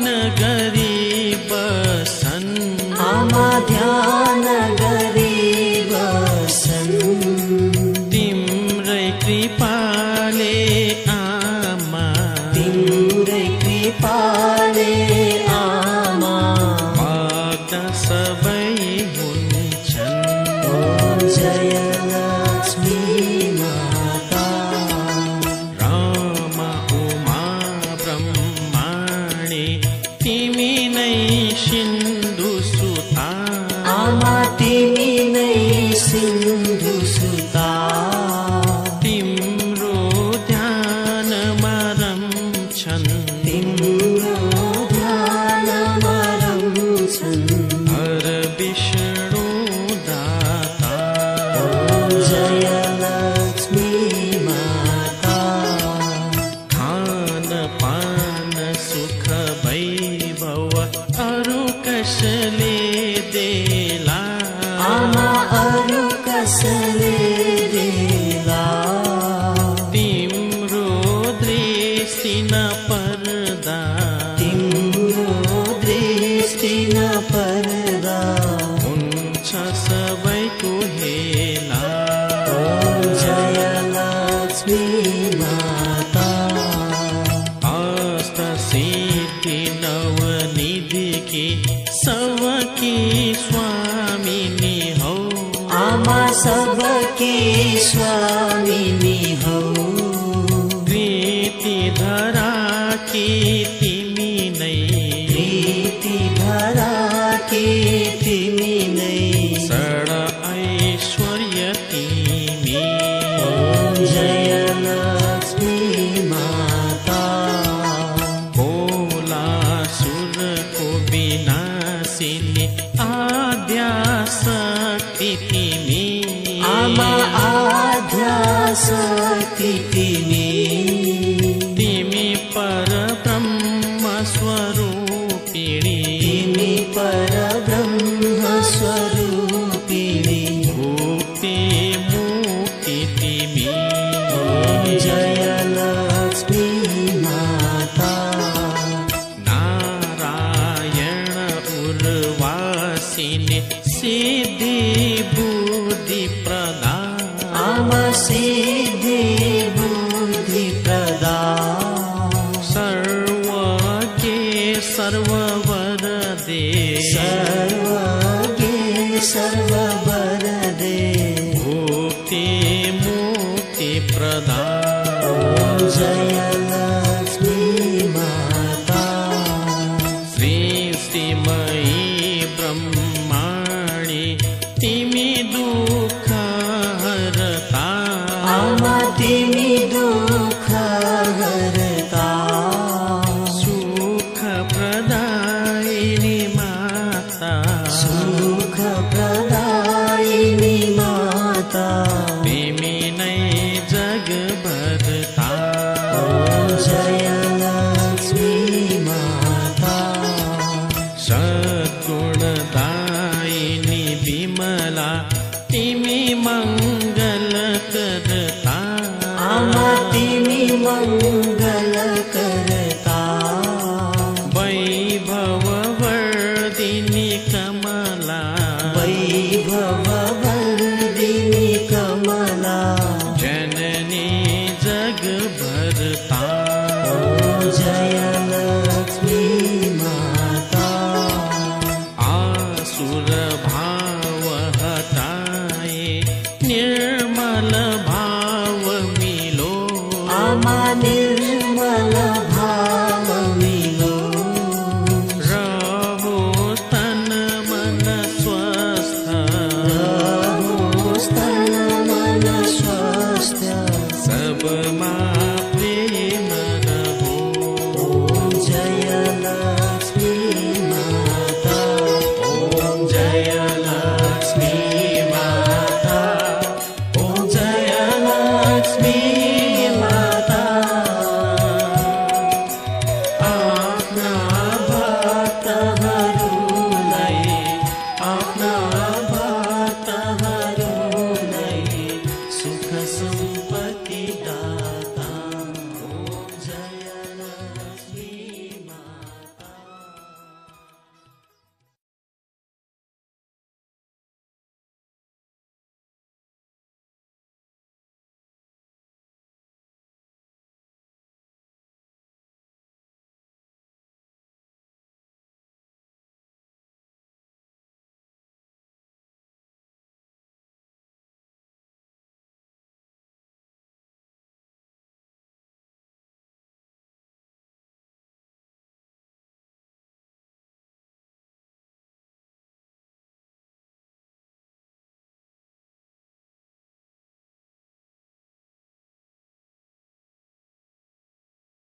ध्यान गरी बसन आमा ध्यान गरी बसन तिम्रै कृपाले आमा तिम्रै कृपाले आमा भाग्य सबै हुन्छन् जय लक्ष्मी माता राम उमा ब्रह्माणी तिमी नै सिन्धु सुता आमा तिमी नै सिन्धु सुता तिम्रो ध्यानमा रम्छन् तिम्रो ध्यानमा रम्छन् हर विष्णु दाता जय लक्ष्मी माता खान पान सुख वैभव अरु कसले देला आमा अरु कसले देला तिम्रो दृष्टि नपर्दा तिम्रो दृष्टि नपर्दा हुन्छ सबैको हेला जय लक्ष्मी माता अष्ट सिद्धि नवनिधिकी सबकी स्वामिनी हौ आमा सबकी स्वामिनी हौ कृति धराकी तिमी नै प्रीति धराकी तिमी नै षड ऐश्वर्य तिमी जय लक्ष्मी माता कोलासुरको विनाशिनी आद्या शक्ति तिमी आमा आद्या शक्ति तिमी तिमी परब्रह्म स्वरूपिणी तिमी परब्रह्म स्वरूपिणी मुक्ति मुक्ति तिमी जय लक्ष्मी माता नारायण उर्वासिनी सिद्धि बुद्धि प्रदा आमा सिद्धि बुद्धि प्रदा सर्वज्ञ सर्ववर दे सर्वज्ञ सर्ववर दे मुक्ति मुक्ति प्रदा जय